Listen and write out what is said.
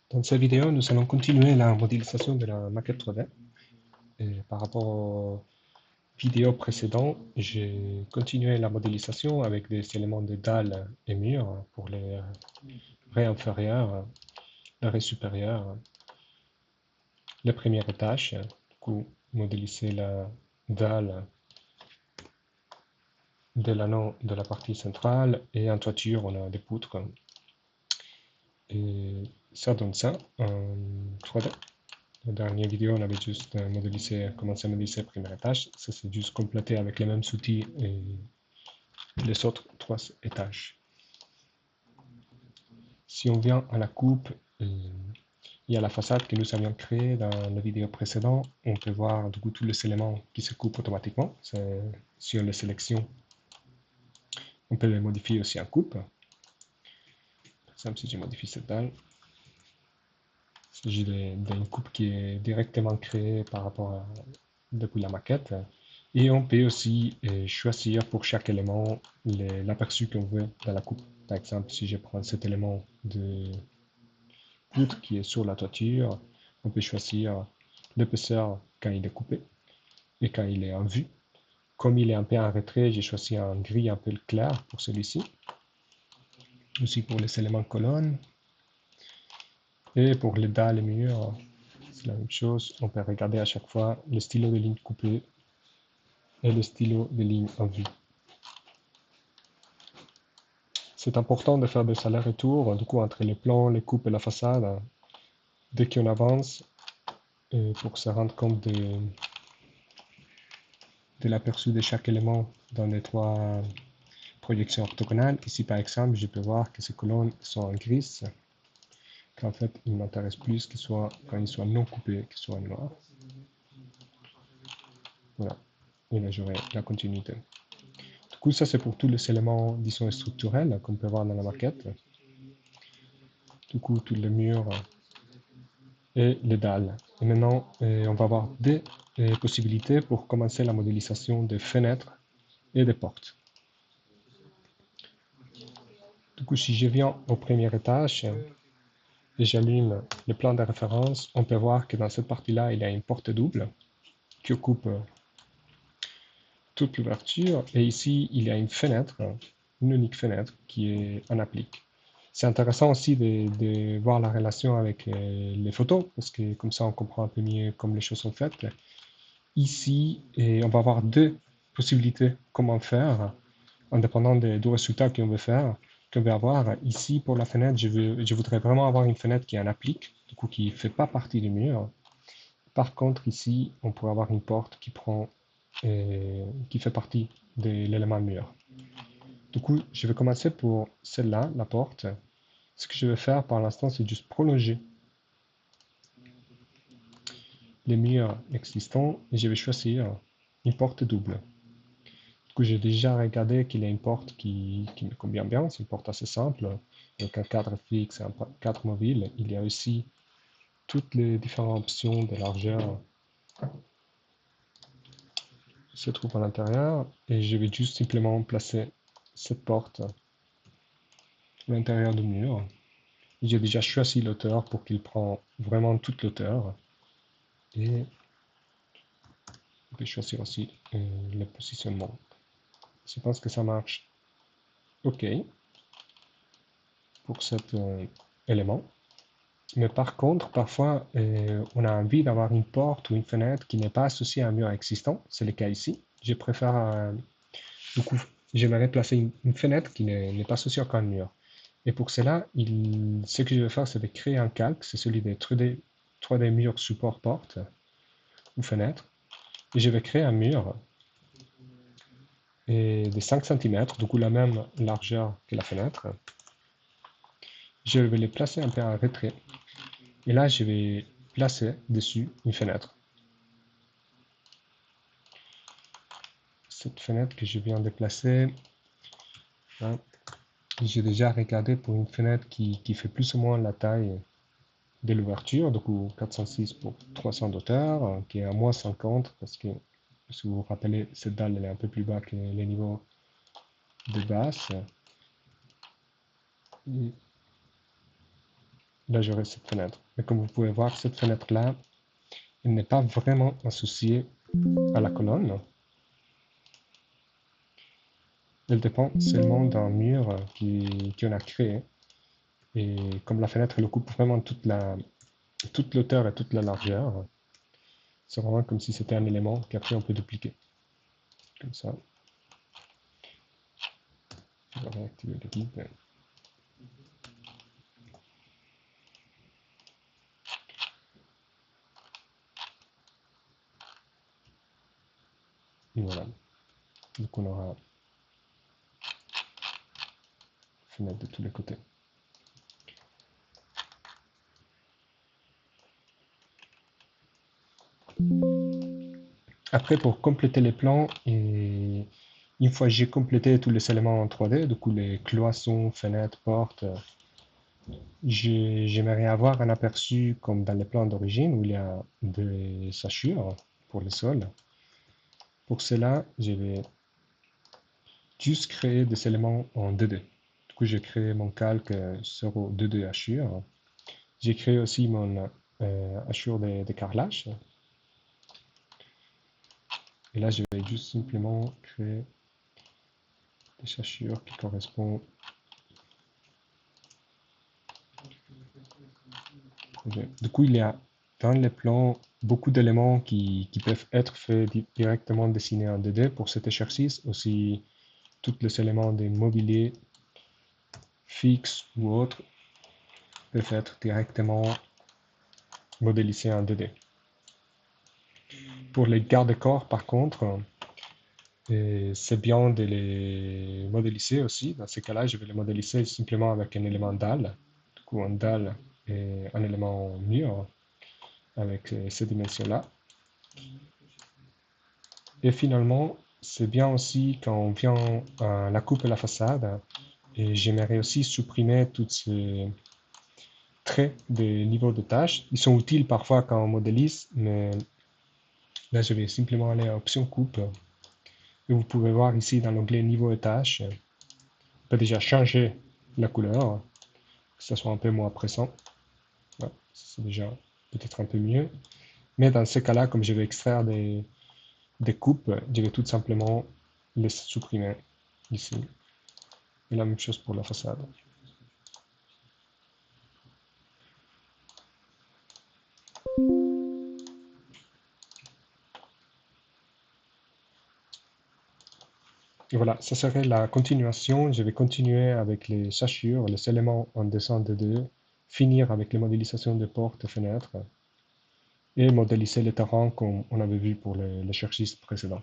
Dans cette vidéo, nous allons continuer la modélisation de la maquette 3D. Et par rapport aux vidéos précédentes, j'ai continué la modélisation avec des éléments de dalles et murs pour les raies inférieures, les raies supérieures, les premiers étages. Du coup, modéliser la dalle de l'anneau de la partie centrale et en toiture, on a des poutres. Et ça donne ça en 3D. La dernière vidéo, on avait juste modélisé, commencé à modéliser le premier étage. Ça, c'est juste complété avec les mêmes outils et les autres trois étages. Si on vient à la coupe et à la façade que nous avions créée dans la vidéo précédente, on peut voir du coup tous les éléments qui se coupent automatiquement. Si on les sélectionne, on peut les modifier aussi en coupe. Par exemple, si je modifie cette dalle, il s'agit d'une coupe qui est directement créée par rapport à, depuis la maquette. Et on peut aussi choisir pour chaque élément l'aperçu qu'on veut dans la coupe. Par exemple, si je prends cet élément de poutre qui est sur la toiture, on peut choisir l'épaisseur quand il est coupé et quand il est en vue. Comme il est un peu en retrait, j'ai choisi un gris un peu clair pour celui-ci. Aussi pour les éléments colonnes. Et pour les dalles et murs, c'est la même chose. On peut regarder à chaque fois le stylo de ligne coupé et le stylo de ligne en vue. C'est important de faire des allers-retours du coup, entre les plans, les coupes et la façade dès qu'on avance pour se rendre compte de l'aperçu de chaque élément dans les trois projections orthogonales. Ici, par exemple, je peux voir que ces colonnes sont en gris, qu'en fait, il m'intéresse plus qu'ils soient, quand ils soient non coupés, qu'ils soient noirs. Voilà. Et là, j'aurai la continuité. Du coup, ça, c'est pour tous les éléments, disons, structurels qu'on peut voir dans la maquette. Du coup, tous les murs et les dalles. Et maintenant, on va avoir des possibilités pour commencer la modélisation des fenêtres et des portes. Du coup, si je viens au premier étage et j'allume le plan de référence, on peut voir que dans cette partie-là, il y a une porte double qui occupe toute l'ouverture. Et ici, il y a une fenêtre, une unique fenêtre qui est en applique. C'est intéressant aussi de voir la relation avec les photos, parce que comme ça, on comprend un peu mieux comment les choses sont faites. Ici, on va avoir deux possibilités comment faire, indépendant du résultat qu'on veut faire, qu'on veut avoir. Ici, pour la fenêtre, je voudrais vraiment avoir une fenêtre qui est en applique, du coup qui ne fait pas partie du mur. Par contre, ici, on pourrait avoir une porte qui prend, qui fait partie de l'élément mur. Du coup, je vais commencer pour celle-là, la porte. Ce que je vais faire par l'instant, c'est juste prolonger les murs existants et je vais choisir une porte double. Du coup, j'ai déjà regardé qu'il y a une porte qui me convient bien. C'est une porte assez simple, avec un cadre fixe et un cadre mobile. Il y a aussi toutes les différentes options de largeur qui se trouvent à l'intérieur. Et je vais juste simplement placer cette porte à l'intérieur du mur. J'ai déjà choisi l'auteur pour qu'il prenne vraiment toute l'auteur. Et je vais choisir aussi le positionnement. Je pense que ça marche OK pour cet élément. Mais par contre, parfois, on a envie d'avoir une porte ou une fenêtre qui n'est pas associée à un mur existant. C'est le cas ici. Je préfère, du coup, j'aimerais placer une fenêtre qui n'est pas associée à aucun mur. Et pour cela, ce que je vais faire, c'est de créer un calque. C'est celui des 3D mur support porte ou fenêtre. Et je vais créer un mur de 5 cm, du coup la même largeur que la fenêtre. Je vais les placer un peu en retrait. Et là, je vais placer dessus une fenêtre. Cette fenêtre que je viens de placer, hein, j'ai déjà regardé pour une fenêtre qui fait plus ou moins la taille de l'ouverture, donc 406 pour 300 d'auteur, qui est à moins 50, parce que si vous vous rappelez, cette dalle elle est un peu plus bas que les niveaux de basse. Et là j'aurai cette fenêtre. Mais comme vous pouvez voir, cette fenêtre-là, elle n'est pas vraiment associée à la colonne. Elle dépend seulement d'un mur qu'on a créé. Et comme la fenêtre elle occupe vraiment toute l'auteur et toute la largeur, c'est vraiment comme si c'était un élément qu'après on peut dupliquer. Comme ça. Je vais réactiver le guide. Et voilà. Donc on aura fenêtre de tous les côtés. Après, pour compléter les plans, et une fois que j'ai complété tous les éléments en 3D, du coup les cloisons, fenêtres, portes, j'aimerais avoir un aperçu comme dans les plans d'origine où il y a des hachures pour le sol. Pour cela, je vais juste créer des éléments en 2D. Du coup, j'ai créé mon calque sur 2D hachures. J'ai créé aussi mon hachure de carrelage. Et là, je vais juste simplement créer des hachures qui correspondent. Du coup, il y a dans les plans beaucoup d'éléments qui peuvent être faits directement dessinés en 2D pour cet exercice. Aussi, tous les éléments des mobiliers fixes ou autres peuvent être directement modélisés en 2D. Pour les garde-corps, par contre, c'est bien de les modéliser aussi. Dans ces cas-là, je vais les modéliser simplement avec un élément dalle. Du coup, un dalle est un élément mur avec ces dimensions-là. Et finalement, c'est bien aussi quand on vient à la coupe et la façade, et j'aimerais aussi supprimer tous ces traits des niveaux de tâches. Ils sont utiles parfois quand on modélise, mais là, je vais simplement aller à Option Coupe. Et vous pouvez voir ici dans l'onglet Niveau et tâches, on peut déjà changer la couleur, que ce soit un peu moins pressant. Ouais, c'est déjà peut-être un peu mieux. Mais dans ce cas-là, comme je vais extraire des coupes, je vais tout simplement les supprimer ici. Et la même chose pour la façade. Et voilà, ça serait la continuation. Je vais continuer avec les hachures, les éléments en dessin de 2, finir avec les modélisations de portes et fenêtres et modéliser les terrains comme on avait vu pour l'exercice précédent.